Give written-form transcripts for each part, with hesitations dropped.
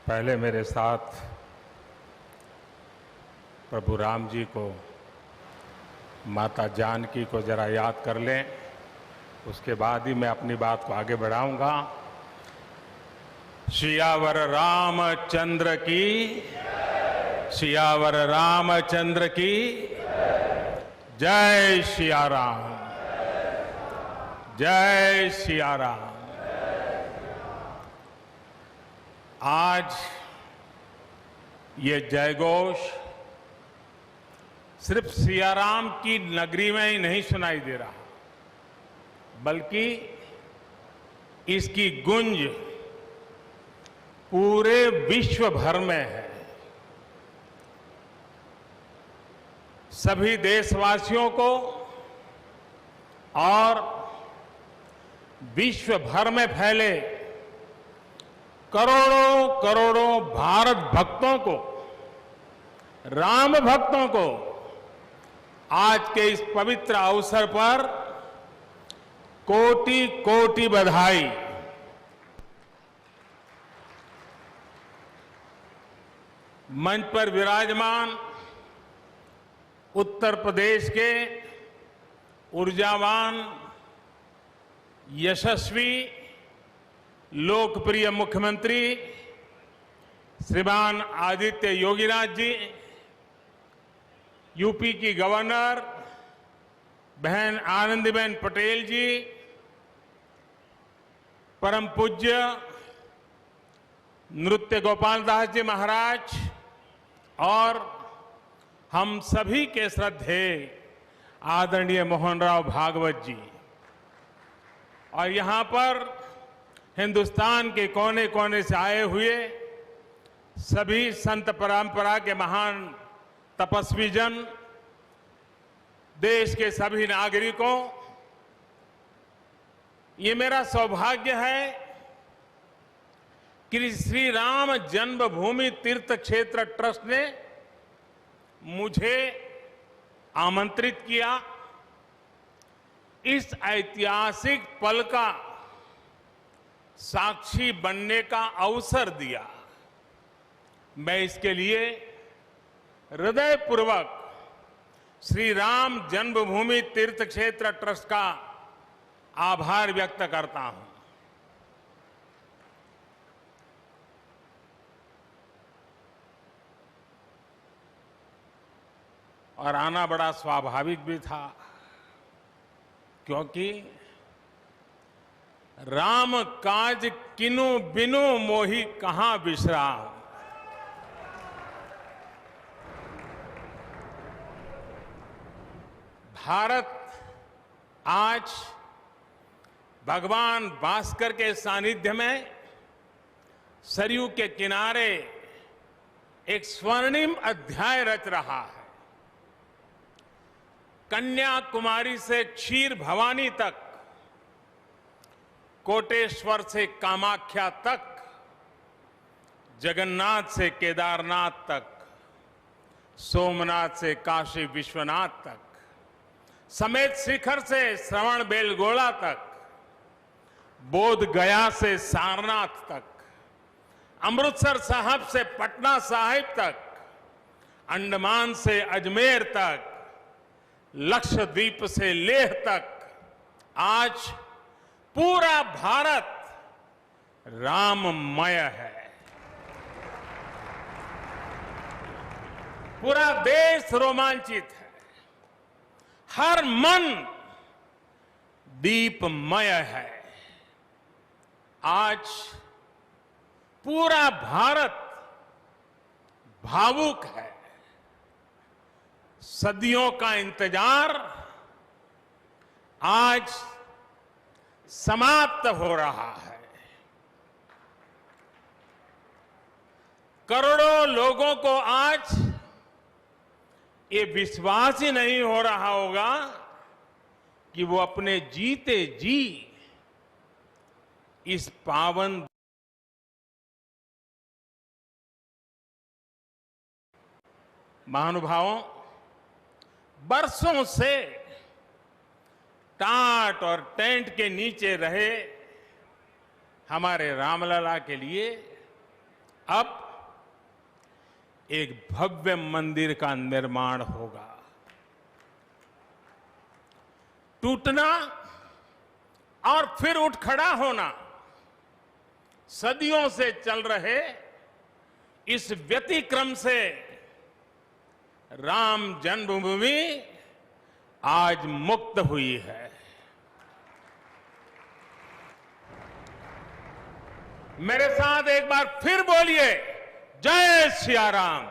पहले मेरे साथ प्रभु राम जी को, माता जानकी को जरा याद कर लें, उसके बाद ही मैं अपनी बात को आगे बढ़ाऊंगा। सियावर रामचंद्र की, सियावर रामचंद्र की जय। सिया राम, जय सिया राम। आज ये जयघोष सिर्फ सियाराम की नगरी में ही नहीं सुनाई दे रहा, बल्कि इसकी गूंज पूरे विश्व भर में है। सभी देशवासियों को और विश्व भर में फैले करोड़ों करोड़ों भारत भक्तों को, राम भक्तों को आज के इस पवित्र अवसर पर कोटि कोटि बधाई। मंच पर विराजमान उत्तर प्रदेश के ऊर्जावान, यशस्वी, लोकप्रिय मुख्यमंत्री श्रीमान आदित्य योगीनाथ जी, यूपी की गवर्नर बहन आनंदीबेन पटेल जी, परम पूज्य नृत्य गोपाल दास जी महाराज और हम सभी के श्रद्धेय आदरणीय मोहनराव भागवत जी, और यहां पर हिंदुस्तान के कोने कोने से आए हुए सभी संत परंपरा के महान तपस्वी जन, देश के सभी नागरिकों, ये मेरा सौभाग्य है कि श्री राम जन्मभूमि तीर्थ क्षेत्र ट्रस्ट ने मुझे आमंत्रित किया, इस ऐतिहासिक पल का साक्षी बनने का अवसर दिया। मैं इसके लिए हृदयपूर्वक श्री राम जन्मभूमि तीर्थ क्षेत्र ट्रस्ट का आभार व्यक्त करता हूं। और आना बड़ा स्वाभाविक भी था, क्योंकि राम काज किनु बिनु मोहि कहां बिसराम। भारत आज भगवान भास्कर के सानिध्य में सरयू के किनारे एक स्वर्णिम अध्याय रच रहा है। कन्याकुमारी से क्षीर भवानी तक, कोटेश्वर से कामाख्या तक, जगन्नाथ से केदारनाथ तक, सोमनाथ से काशी विश्वनाथ तक, समेत शिखर से श्रवण बेलगोला तक, बोध गया से सारनाथ तक, अमृतसर साहब से पटना साहिब तक, अंडमान से अजमेर तक, लक्षद्वीप से लेह तक, आज पूरा भारत राममय है। पूरा देश रोमांचित है, हर मन दीपमय है। आज पूरा भारत भावुक है। सदियों का इंतजार आज समाप्त हो रहा है। करोड़ों लोगों को आज ये विश्वास ही नहीं हो रहा होगा कि वो अपने जीते जी इस पावन महानुभावों, बरसों से टाट और टेंट के नीचे रहे हमारे रामलला के लिए अब एक भव्य मंदिर का निर्माण होगा। टूटना और फिर उठ खड़ा होना, सदियों से चल रहे इस व्यतिक्रम से राम जन्मभूमि आज मुक्त हुई है। मेरे साथ एक बार फिर बोलिए, जय सिया राम,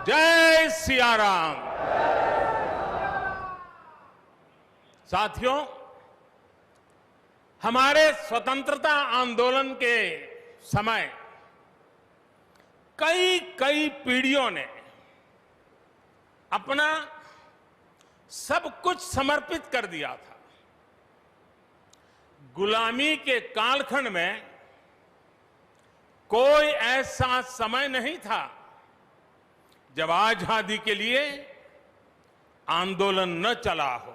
जय सिया राम। साथियों, हमारे स्वतंत्रता आंदोलन के समय कई पीढ़ियों ने अपना सब कुछ समर्पित कर दिया था। गुलामी के कालखंड में कोई ऐसा समय नहीं था जब आजादी के लिए आंदोलन न चला हो।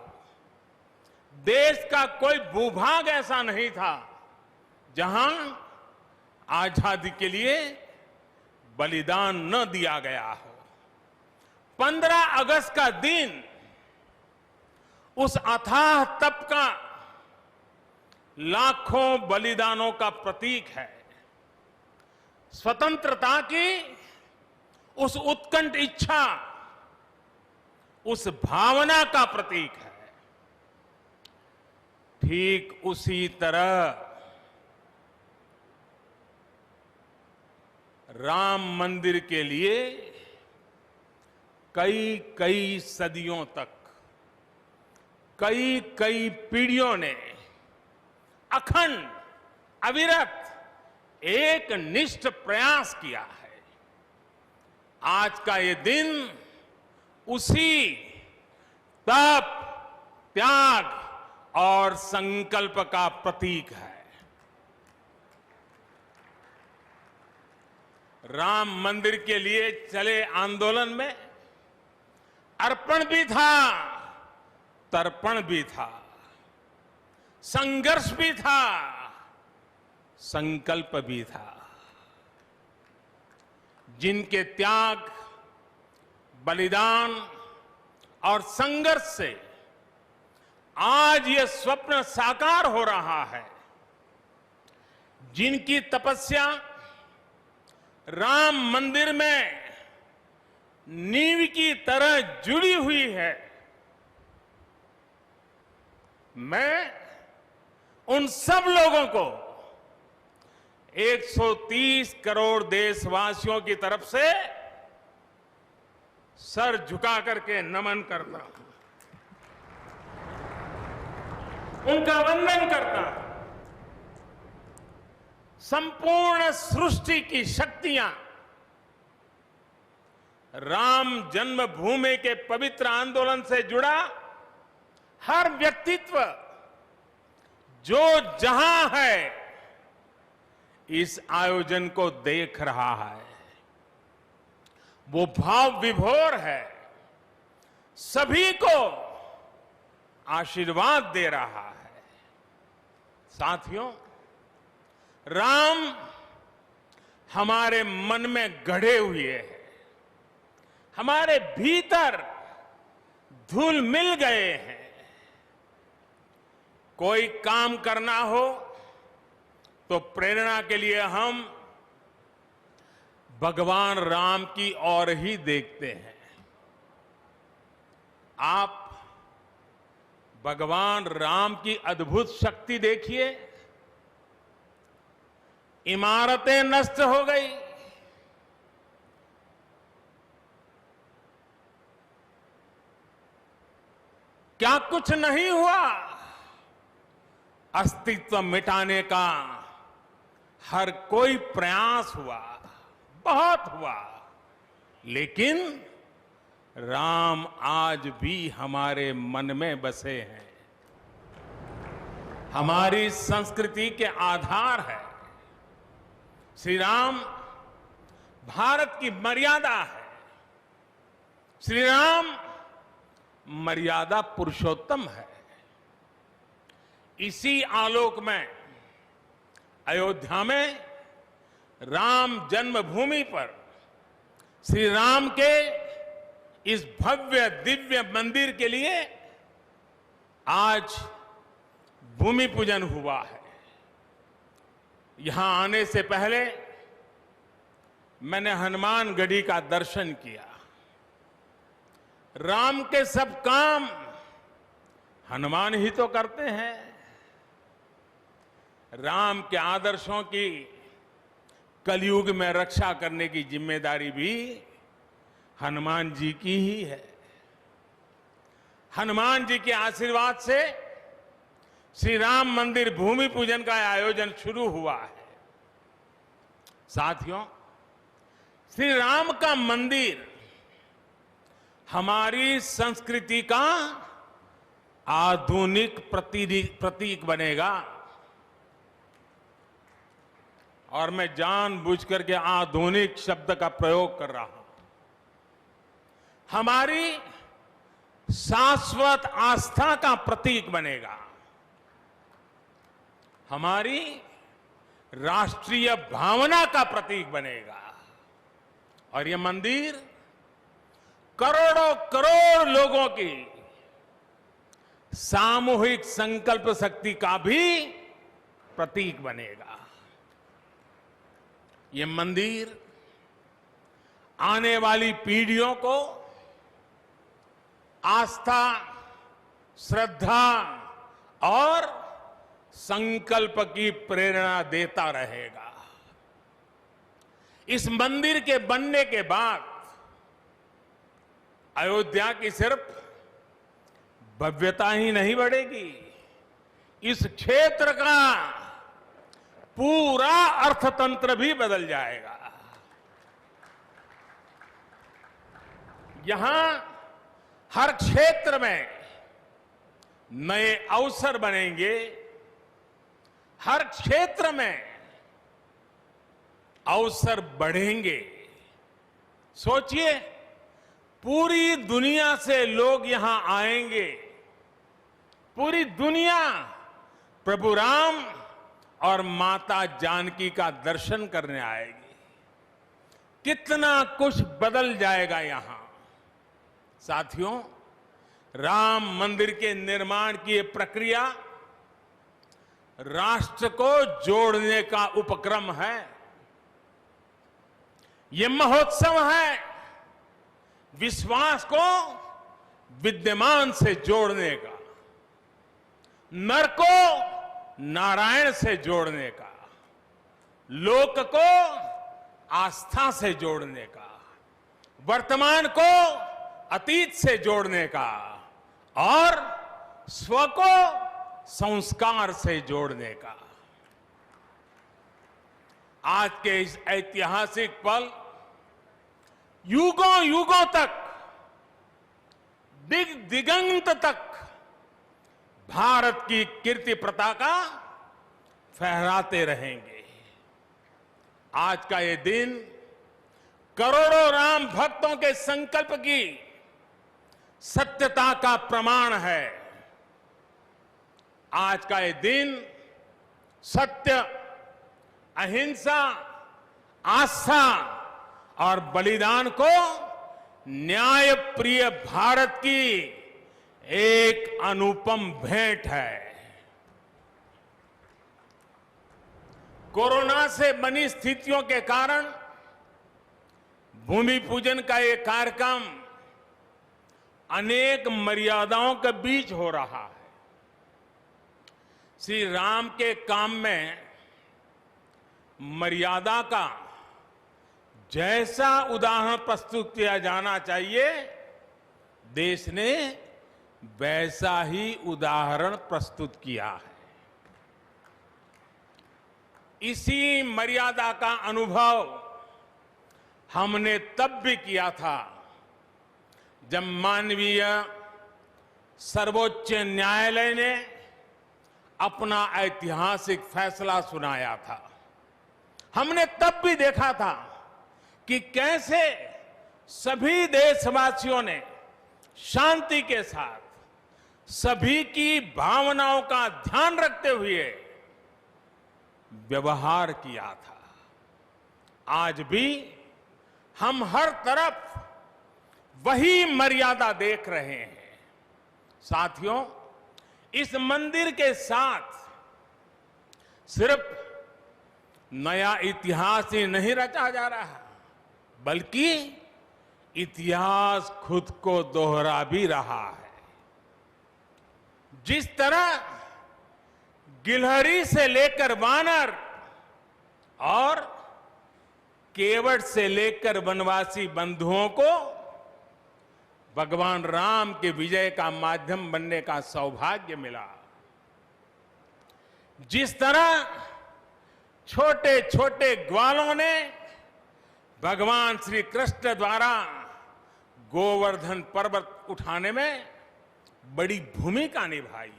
देश का कोई भूभाग ऐसा नहीं था जहां आजादी के लिए बलिदान न दिया गया हो। 15 अगस्त का दिन उस अथाह तप का, लाखों बलिदानों का प्रतीक है। स्वतंत्रता की उस उत्कंठ इच्छा, उस भावना का प्रतीक है। ठीक उसी तरह राम मंदिर के लिए कई सदियों तक, कई पीढ़ियों ने अखंड, अविरत एक निष्ठ प्रयास किया है। आज का ये दिन उसी तप, त्याग और संकल्प का प्रतीक है। राम मंदिर के लिए चले आंदोलन में अर्पण भी था, तर्पण भी था, संघर्ष भी था, संकल्प भी था। जिनके त्याग, बलिदान और संघर्ष से आज ये स्वप्न साकार हो रहा है, जिनकी तपस्या राम मंदिर में नींव की तरह जुड़ी हुई है, मैं उन सब लोगों को 130 करोड़ देशवासियों की तरफ से सर झुका करके नमन करता हूं, उनका वंदन करता हूं। संपूर्ण सृष्टि की शक्तियां राम जन्मभूमि के पवित्र आंदोलन से जुड़ा हर व्यक्तित्व जो जहां है इस आयोजन को देख रहा है, वो भाव विभोर है, सभी को आशीर्वाद दे रहा है। साथियों, राम हमारे मन में गढ़े हुए हैं, हमारे भीतर धुल मिल गए हैं। कोई काम करना हो तो प्रेरणा के लिए हम भगवान राम की ओर ही देखते हैं। आप भगवान राम की अद्भुत शक्ति देखिए। इमारतें नष्ट हो गई, क्या कुछ नहीं हुआ? अस्तित्व मिटाने का हर कोई प्रयास हुआ, बहुत हुआ, लेकिन राम आज भी हमारे मन में बसे हैं, हमारी संस्कृति के आधार है। श्री राम भारत की मर्यादा है। श्री राम मर्यादा पुरुषोत्तम है। इसी आलोक में अयोध्या में राम जन्मभूमि पर श्री राम के इस भव्य दिव्य मंदिर के लिए आज भूमि पूजन हुआ है। यहां आने से पहले मैंने हनुमानगढ़ी का दर्शन किया। राम के सब काम हनुमान ही तो करते हैं। राम के आदर्शों की कलयुग में रक्षा करने की जिम्मेदारी भी हनुमान जी की ही है। हनुमान जी के आशीर्वाद से श्री राम मंदिर भूमि पूजन का आयोजन शुरू हुआ है। साथियों, श्री राम का मंदिर हमारी संस्कृति का आधुनिक प्रतीक बनेगा। और मैं जानबूझकर के आधुनिक शब्द का प्रयोग कर रहा हूं। हमारी शाश्वत आस्था का प्रतीक बनेगा। हमारी राष्ट्रीय भावना का प्रतीक बनेगा। और यह मंदिर करोड़ों करोड़ लोगों की सामूहिक संकल्प शक्ति का भी प्रतीक बनेगा। यह मंदिर आने वाली पीढ़ियों को आस्था, श्रद्धा और संकल्प की प्रेरणा देता रहेगा। इस मंदिर के बनने के बाद अयोध्या की सिर्फ भव्यता ही नहीं बढ़ेगी, इस क्षेत्र का पूरा अर्थतंत्र भी बदल जाएगा। यहां हर क्षेत्र में नए अवसर बनेंगे। हर क्षेत्र में अवसर बढ़ेंगे। सोचिए, पूरी दुनिया से लोग यहां आएंगे। पूरी दुनिया प्रभु राम और माता जानकी का दर्शन करने आएगी। कितना कुछ बदल जाएगा यहां। साथियों, राम मंदिर के निर्माण की ये प्रक्रिया राष्ट्र को जोड़ने का उपक्रम है। ये महोत्सव है विश्वास को विद्यमान से जोड़ने का, नर को नारायण से जोड़ने का, लोक को आस्था से जोड़ने का, वर्तमान को अतीत से जोड़ने का और स्व को संस्कार से जोड़ने का। आज के इस ऐतिहासिक पल युगों युगों तक, दिग दिगंत तक भारत की कीर्ति पताका फहराते रहेंगे। आज का ये दिन करोड़ों राम भक्तों के संकल्प की सत्यता का प्रमाण है। आज का ये दिन सत्य, अहिंसा, आस्था और बलिदान को न्याय प्रिय भारत की एक अनुपम भेंट है। कोरोना से बनी स्थितियों के कारण भूमि पूजन का ये कार्यक्रम अनेक मर्यादाओं के बीच हो रहा है। श्री राम के काम में मर्यादा का जैसा उदाहरण प्रस्तुत किया जाना चाहिए, देश ने वैसा ही उदाहरण प्रस्तुत किया है। इसी मर्यादा का अनुभव हमने तब भी किया था जब माननीय सर्वोच्च न्यायालय ने अपना ऐतिहासिक फैसला सुनाया था। हमने तब भी देखा था कि कैसे सभी देशवासियों ने शांति के साथ सभी की भावनाओं का ध्यान रखते हुए व्यवहार किया था। आज भी हम हर तरफ वही मर्यादा देख रहे हैं। साथियों, इस मंदिर के साथ सिर्फ नया इतिहास ही नहीं रचा जा रहा, बल्कि इतिहास खुद को दोहरा भी रहा है। जिस तरह गिलहरी से लेकर वानर और केवट से लेकर वनवासी बंधुओं को भगवान राम के विजय का माध्यम बनने का सौभाग्य मिला, जिस तरह छोटे छोटे ग्वालों ने भगवान श्री कृष्ण द्वारा गोवर्धन पर्वत उठाने में बड़ी भूमिका निभाई,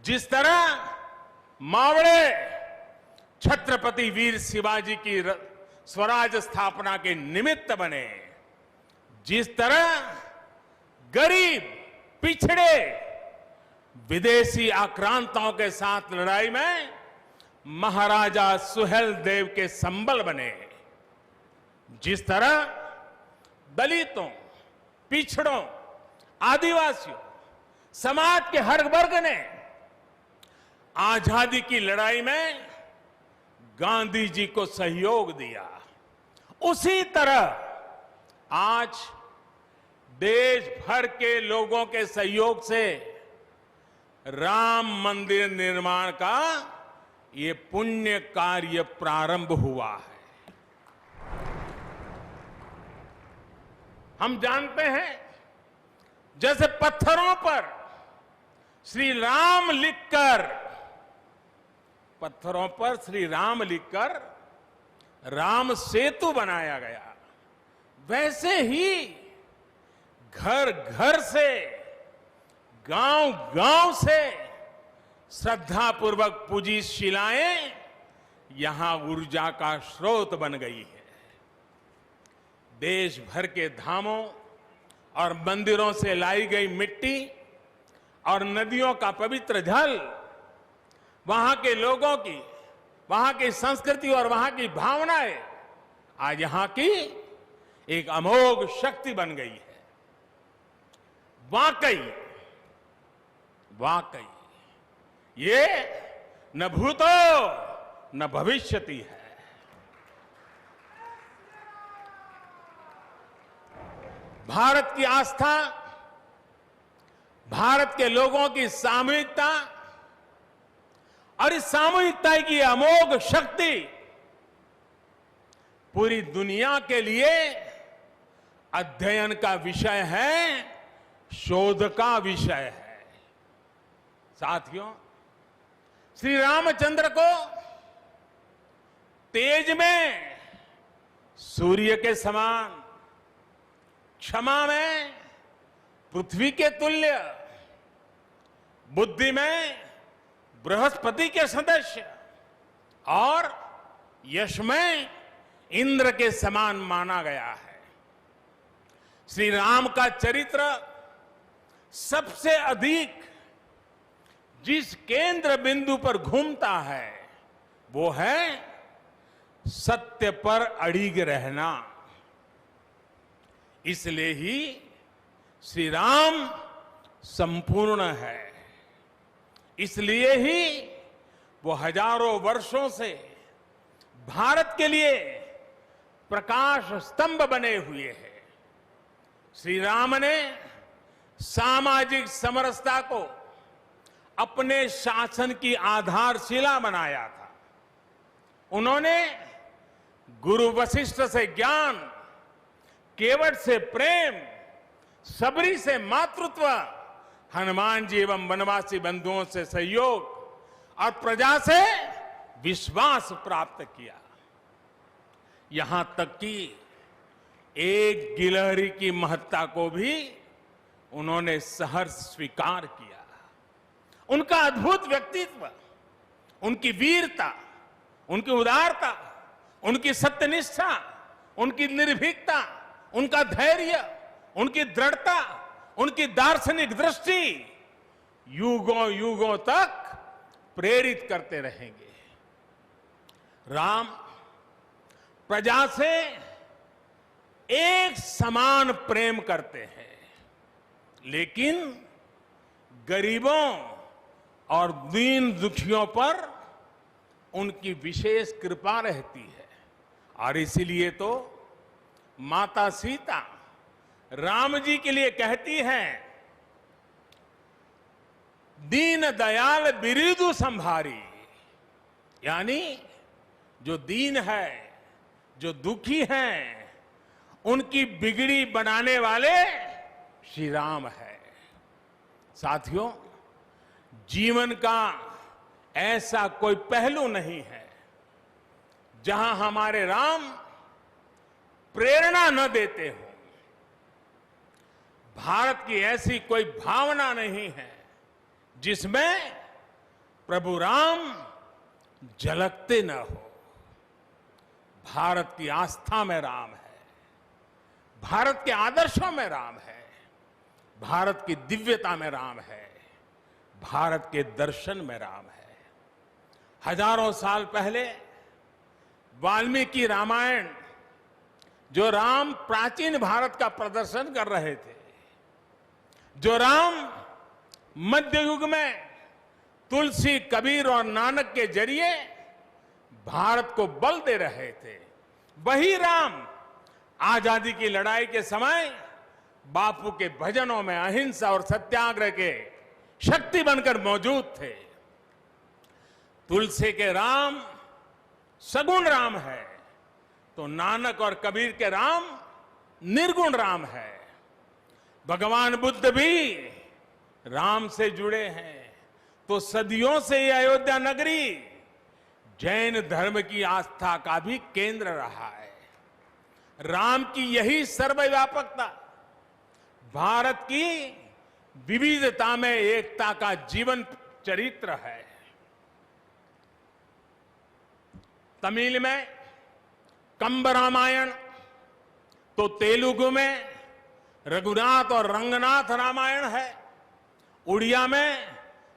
जिस तरह मावड़े छत्रपति वीर शिवाजी की स्वराज स्थापना के निमित्त बने, जिस तरह गरीब पिछड़े विदेशी आक्रांताओं के साथ लड़ाई में महाराजा सुहेल देव के संबल बने, जिस तरह दलितों, पिछड़ों, आदिवासियों, समाज के हर वर्ग ने आजादी की लड़ाई में गांधी जी को सहयोग दिया, उसी तरह आज देश भर के लोगों के सहयोग से राम मंदिर निर्माण का ये पुण्य कार्य प्रारंभ हुआ है। हम जानते हैं, जैसे पत्थरों पर श्री राम लिखकर राम सेतु बनाया गया, वैसे ही घर घर से, गांव गांव से श्रद्धापूर्वक पूजी शिलाएं यहां ऊर्जा का स्रोत बन गई है। देश भर के धामों और मंदिरों से लाई गई मिट्टी और नदियों का पवित्र जल वहां के लोगों की, वहां की संस्कृति और वहां की भावनाएं आज यहां की एक अमोघ शक्ति बन गई है। वाकई ये न भूतो न भविष्यति है। भारत की आस्था, भारत के लोगों की सामूहिकता और इस सामूहिकता की अमोघ शक्ति पूरी दुनिया के लिए अध्ययन का विषय है, शोध का विषय है। साथियों, श्री रामचंद्र को तेज में सूर्य के समान, क्षमा में पृथ्वी के तुल्य, बुद्धि में बृहस्पति के सदस्य और यश में इंद्र के समान माना गया है। श्री राम का चरित्र सबसे अधिक जिस केंद्र बिंदु पर घूमता है वो है सत्य पर अड़िग रहना। इसलिए ही श्री राम संपूर्ण है, इसलिए ही वो हजारों वर्षों से भारत के लिए प्रकाश स्तंभ बने हुए हैं। श्री राम ने सामाजिक समरसता को अपने शासन की आधारशिला बनाया था। उन्होंने गुरु वशिष्ठ से ज्ञान, केवट से प्रेम, सबरी से मातृत्व, हनुमान जी एवं वनवासी बंधुओं से सहयोग और प्रजा से विश्वास प्राप्त किया। यहां तक कि एक गिलहरी की महत्ता को भी उन्होंने सहर्ष स्वीकार किया। उनका अद्भुत व्यक्तित्व, उनकी वीरता, उनकी उदारता, उनकी सत्यनिष्ठा, उनकी निर्भीकता, उनका धैर्य, उनकी दृढ़ता, उनकी दार्शनिक दृष्टि युगों युगों तक प्रेरित करते रहेंगे। राम प्रजा से एक समान प्रेम करते हैं, लेकिन गरीबों और दीन दुखियों पर उनकी विशेष कृपा रहती है। और इसीलिए तो माता सीता राम जी के लिए कहती हैं, दीन दयाल बिरिदु संभारी, यानी जो दीन है, जो दुखी हैं, उनकी बिगड़ी बनाने वाले श्री राम है। साथियों, जीवन का ऐसा कोई पहलू नहीं है जहां हमारे राम प्रेरणा न देते हो। भारत की ऐसी कोई भावना नहीं है जिसमें प्रभु राम झलकते न हो। भारत की आस्था में राम है, भारत के आदर्शों में राम है, भारत की दिव्यता में राम है, भारत के दर्शन में राम है। हजारों साल पहले वाल्मीकि रामायण, जो राम प्राचीन भारत का प्रदर्शन कर रहे थे, जो राम मध्य युग में तुलसी, कबीर और नानक के जरिए भारत को बल दे रहे थे, वही राम आजादी की लड़ाई के समय बापू के भजनों में अहिंसा और सत्याग्रह के शक्ति बनकर मौजूद थे। तुलसी के राम सगुण राम है, तो नानक और कबीर के राम निर्गुण राम है। भगवान बुद्ध भी राम से जुड़े हैं, तो सदियों से ये अयोध्या नगरी जैन धर्म की आस्था का भी केंद्र रहा है। राम की यही सर्वव्यापकता भारत की विविधता में एकता का जीवन चरित्र है। तमिल में कंब रामायण, तो तेलुगु में रघुनाथ और रंगनाथ रामायण है। उड़िया में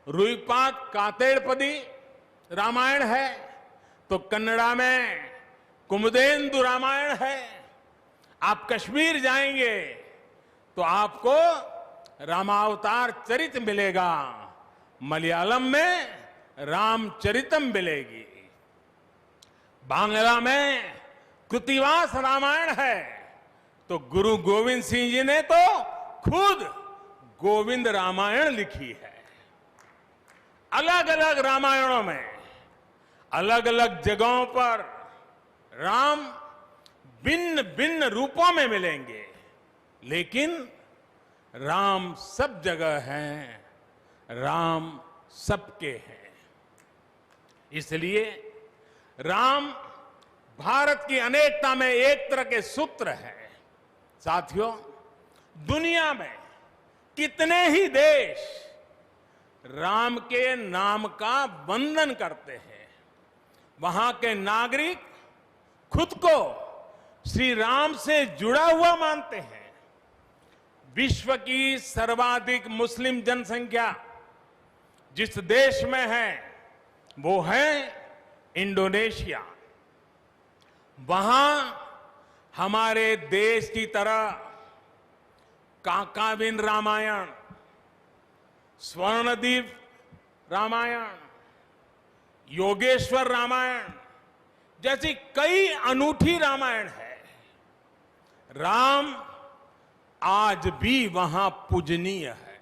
रुईपात कातेड़पदी रामायण है, तो कन्नड़ा में कुमुदेंदु रामायण है। आप कश्मीर जाएंगे तो आपको रामावतार चरित मिलेगा, मलयालम में रामचरितम मिलेगी, बांग्ला में कृतिवास रामायण है, तो गुरु गोविंद सिंह जी ने तो खुद गोविंद रामायण लिखी है। अलग अलग रामायणों में अलग अलग जगहों पर राम भिन्न भिन्न रूपों में मिलेंगे, लेकिन राम सब जगह हैं, राम सबके हैं। इसलिए राम भारत की अनेकता में एक तरह के सूत्र है। साथियों, दुनिया में कितने ही देश राम के नाम का वंदन करते हैं, वहां के नागरिक खुद को श्री राम से जुड़ा हुआ मानते हैं। विश्व की सर्वाधिक मुस्लिम जनसंख्या जिस देश में है वो है इंडोनेशिया। वहां हमारे देश की तरह काकाविन रामायण, स्वर्णदीप रामायण, योगेश्वर रामायण जैसी कई अनूठी रामायण है। राम आज भी वहां पूजनीय है।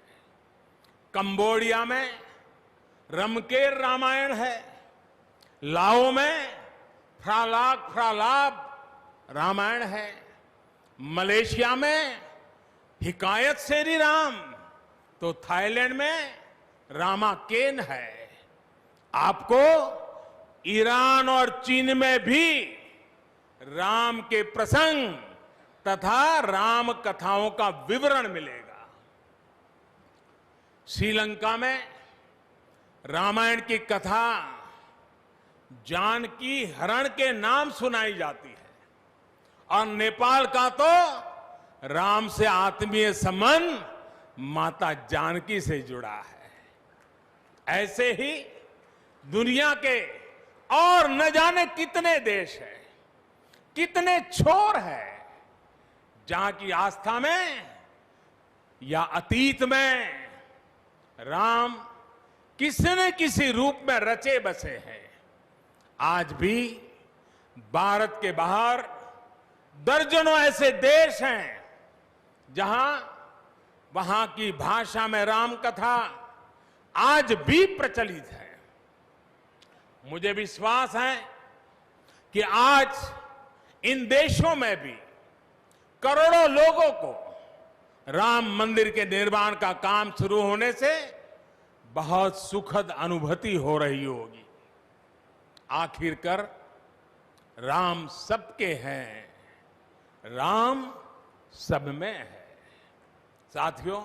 कंबोडिया में रमकेर रामायण है, लाओ में फ्रालाब रामायण है, मलेशिया में हिकायत शेरी राम, तो थाईलैंड में रामाकेन है। आपको ईरान और चीन में भी राम के प्रसंग तथा राम कथाओं का विवरण मिलेगा। श्रीलंका में रामायण की कथा जानकी हरण के नाम सुनाई जाती है, और नेपाल का तो राम से आत्मीय संबंध माता जानकी से जुड़ा है। ऐसे ही दुनिया के और न जाने कितने देश हैं कितने छोर हैं जहां की आस्था में या अतीत में राम किसी न किसी रूप में रचे बसे हैं। आज भी भारत के बाहर दर्जनों ऐसे देश हैं जहां वहां की भाषा में राम कथा आज भी प्रचलित है। मुझे विश्वास है कि आज इन देशों में भी करोड़ों लोगों को राम मंदिर के निर्माण का काम शुरू होने से बहुत सुखद अनुभूति हो रही होगी। आखिरकार राम सबके हैं, राम सब में है। साथियों,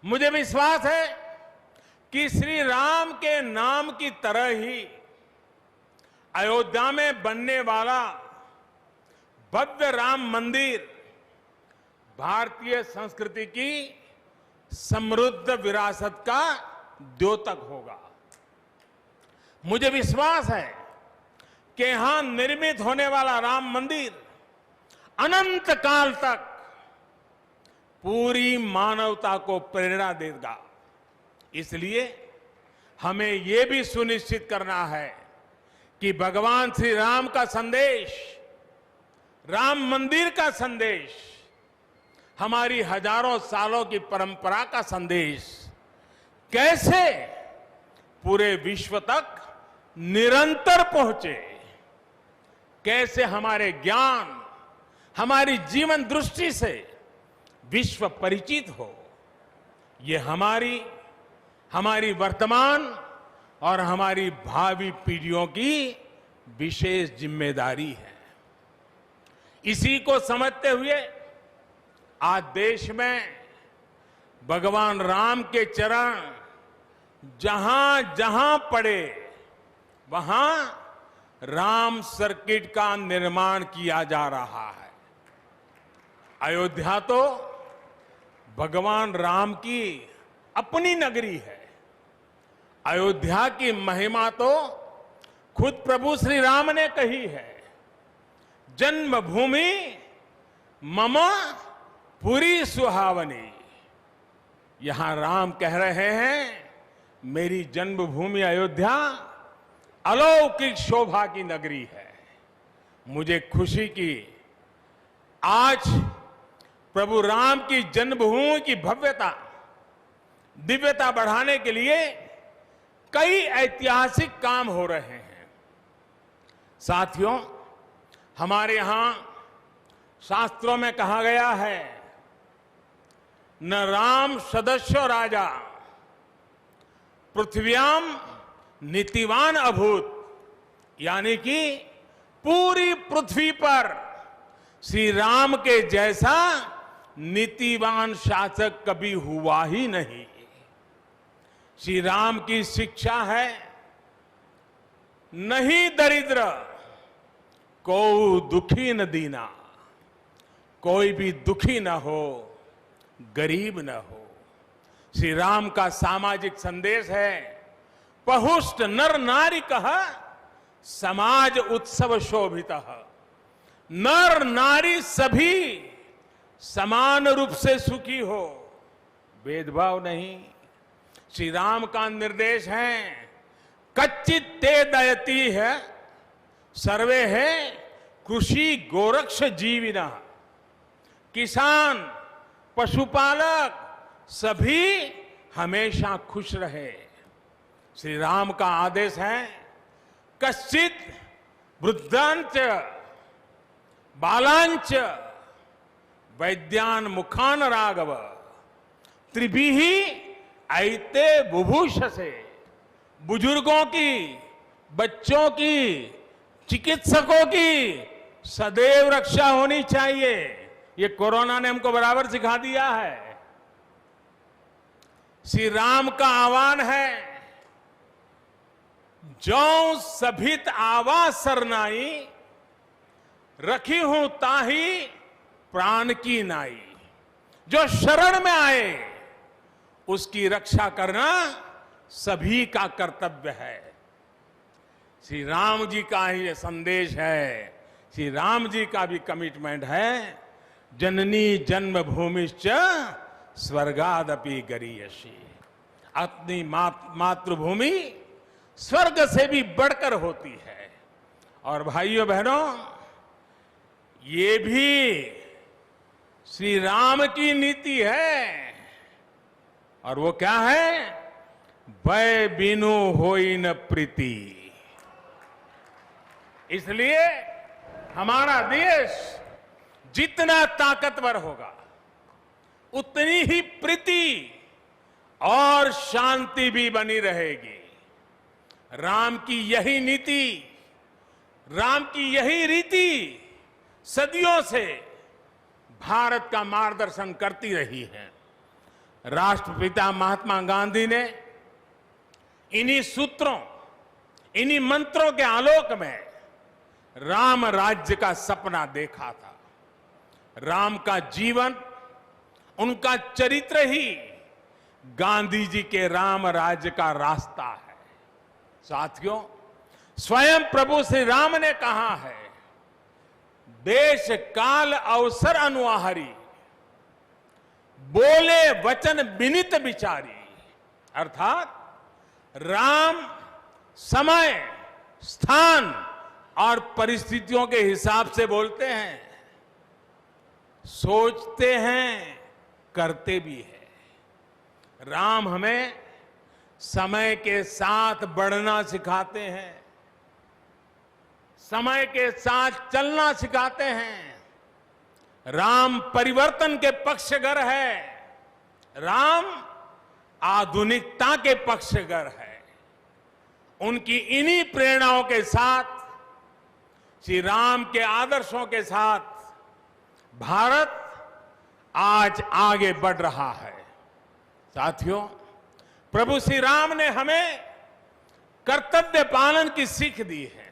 मुझे विश्वास है कि श्री राम के नाम की तरह ही अयोध्या में बनने वाला भव्य राम मंदिर भारतीय संस्कृति की समृद्ध विरासत का द्योतक होगा। मुझे विश्वास है कि यहां निर्मित होने वाला राम मंदिर अनंत काल तक पूरी मानवता को प्रेरणा देगा। इसलिए हमें यह भी सुनिश्चित करना है कि भगवान श्री राम का संदेश, राम मंदिर का संदेश, हमारी हजारों सालों की परंपरा का संदेश कैसे पूरे विश्व तक निरंतर पहुंचे, कैसे हमारे ज्ञान, हमारी जीवन दृष्टि से विश्व परिचित हो, ये हमारी वर्तमान और हमारी भावी पीढ़ियों की विशेष जिम्मेदारी है। इसी को समझते हुए आज देश में भगवान राम के चरण जहां जहां पड़े वहां राम सर्किट का निर्माण किया जा रहा है। अयोध्या तो भगवान राम की अपनी नगरी है। अयोध्या की महिमा तो खुद प्रभु श्री राम ने कही है। जन्मभूमि मम पुरी सुहावनी। यहां राम कह रहे हैं, मेरी जन्मभूमि अयोध्या अलौकिक शोभा की नगरी है। मुझे खुशी की आज प्रभु राम की जन्मभूमि की भव्यता, दिव्यता बढ़ाने के लिए कई ऐतिहासिक काम हो रहे हैं। साथियों, हमारे यहां शास्त्रों में कहा गया है, न राम सदस्यो राजा पृथ्व्याम नीतिवान अभूत। यानी कि पूरी पृथ्वी पर श्री राम के जैसा नीतिवान शासक कभी हुआ ही नहीं। श्री राम की शिक्षा है, नहीं दरिद्र को दुखी न दीना। कोई भी दुखी न हो, गरीब न हो। श्री राम का सामाजिक संदेश है, पहुष्ट नर नारी कह समाज उत्सव शोभित। नर नारी सभी समान रूप से सुखी हो, भेदभाव नहीं। श्री राम का निर्देश है, कच्चित ते दयती है सर्वे है कृषि गोरक्ष जीविना। किसान, पशुपालक सभी हमेशा खुश रहे। श्री राम का आदेश है, कश्चित वृद्धांच बालांच वैद्यान मुखान राघव त्रिभिहि ऐते बुभूष से। बुजुर्गों की, बच्चों की, चिकित्सकों की सदैव रक्षा होनी चाहिए। ये कोरोना ने हमको बराबर सिखा दिया है। श्री राम का आह्वान है, जो सभित आवा सरनाई रखी हूं ताही प्राण की नाई। जो शरण में आए उसकी रक्षा करना सभी का कर्तव्य है। श्री राम जी का ही ये संदेश है, श्री राम जी का भी कमिटमेंट है, जननी जन्मभूमिश्च स्वर्गादपि गरीयसी। अपनी मातृभूमि स्वर्ग से भी बढ़कर होती है। और भाइयों बहनों, ये भी श्री राम की नीति है। और वो क्या है? भय बिनु होई न प्रीति। इसलिए हमारा देश जितना ताकतवर होगा, उतनी ही प्रीति और शांति भी बनी रहेगी। राम की यही नीति, राम की यही रीति सदियों से भारत का मार्गदर्शन करती रही है। राष्ट्रपिता महात्मा गांधी ने इन्हीं सूत्रों, इन्हीं मंत्रों के आलोक में राम राज्य का सपना देखा था। राम का जीवन, उनका चरित्र ही गांधी जी के राम राज्य का रास्ता है। साथियों, स्वयं प्रभु श्री राम ने कहा है, देश काल अवसर अनुआहारी, बोले वचन विनित विचारी। अर्थात राम समय, स्थान और परिस्थितियों के हिसाब से बोलते हैं, सोचते हैं, करते भी है। राम हमें समय के साथ बढ़ना सिखाते हैं, समय के साथ चलना सिखाते हैं। राम परिवर्तन के पक्षगर है, राम आधुनिकता के पक्षगर है। उनकी इन्हीं प्रेरणाओं के साथ, श्री राम के आदर्शों के साथ भारत आज आगे बढ़ रहा है। साथियों, प्रभु श्री राम ने हमें कर्तव्य पालन की सीख दी है।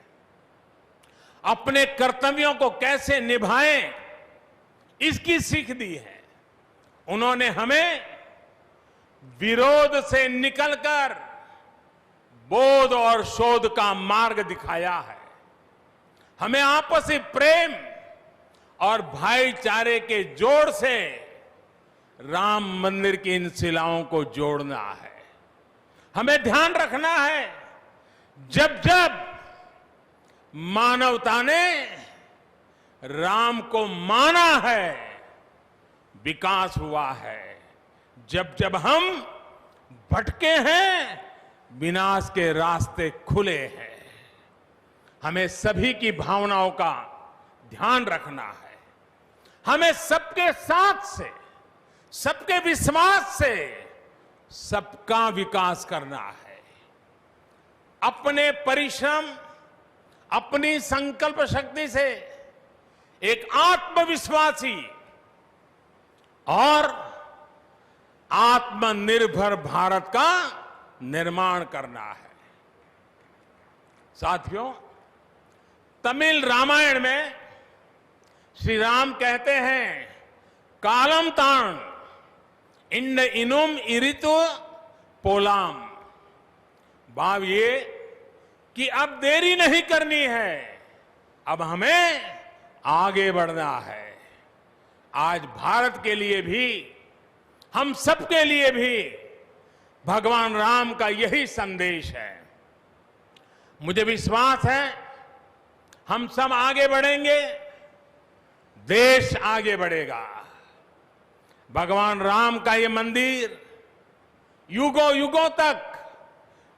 अपने कर्तव्यों को कैसे निभाएं, इसकी सीख दी है। उन्होंने हमें विरोध से निकलकर बोध और शोध का मार्ग दिखाया है। हमें आपसी प्रेम और भाईचारे के जोड़ से राम मंदिर की इन शिलाओं को जोड़ना है। हमें ध्यान रखना है, जब जब मानवता ने राम को माना है, विकास हुआ है। जब जब हम भटके हैं, विनाश के रास्ते खुले हैं। हमें सभी की भावनाओं का ध्यान रखना है। हमें सबके साथ से, सबके विश्वास से सबका विकास करना है। अपने परिश्रम, अपनी संकल्प शक्ति से एक आत्मविश्वासी और आत्मनिर्भर भारत का निर्माण करना है। साथियों, तमिल रामायण में श्री राम कहते हैं, कालम ताण इंड इनुम इरितु पोलाम। भाव ये कि अब देरी नहीं करनी है, अब हमें आगे बढ़ना है। आज भारत के लिए भी, हम सबके लिए भी भगवान राम का यही संदेश है। मुझे विश्वास है हम सब आगे बढ़ेंगे, देश आगे बढ़ेगा। भगवान राम का ये मंदिर युगों युगों तक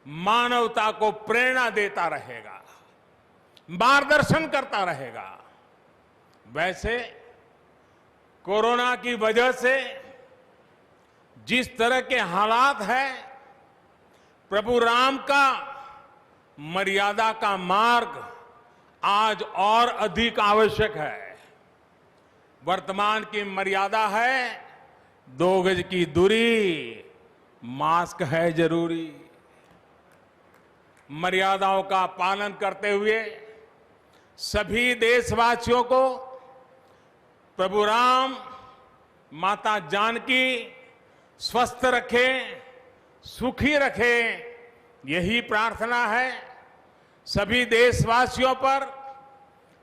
मानवता को प्रेरणा देता रहेगा, मार्गदर्शन करता रहेगा। वैसे कोरोना की वजह से जिस तरह के हालात हैं, प्रभु राम का मर्यादा का मार्ग आज और अधिक आवश्यक है। वर्तमान की मर्यादा है 2 गज की दूरी, मास्क है जरूरी। मर्यादाओं का पालन करते हुए सभी देशवासियों को प्रभु राम, माता जानकी स्वस्थ रखें, सुखी रखें, यही प्रार्थना है। सभी देशवासियों पर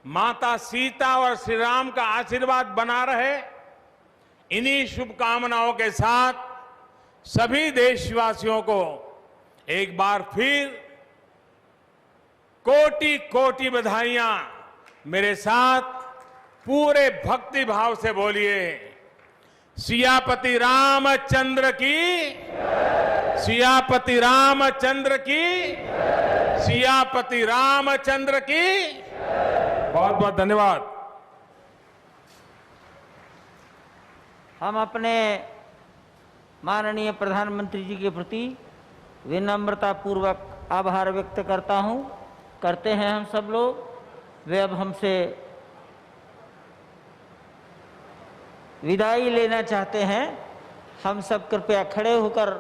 माता सीता और श्री राम का आशीर्वाद बना रहे, इन्हीं शुभकामनाओं के साथ सभी देशवासियों को एक बार फिर कोटि कोटि बधाइयां। मेरे साथ पूरे भक्ति भाव से बोलिए, सियापति रामचंद्र की, सियापति रामचंद्र की, सियापति रामचंद्र की। बहुत बहुत धन्यवाद। हम अपने माननीय प्रधानमंत्री जी के प्रति विनम्रता पूर्वक आभार व्यक्त करते हैं हम सब लोग। वे अब हमसे विदाई लेना चाहते हैं। हम सब कृपया खड़े होकर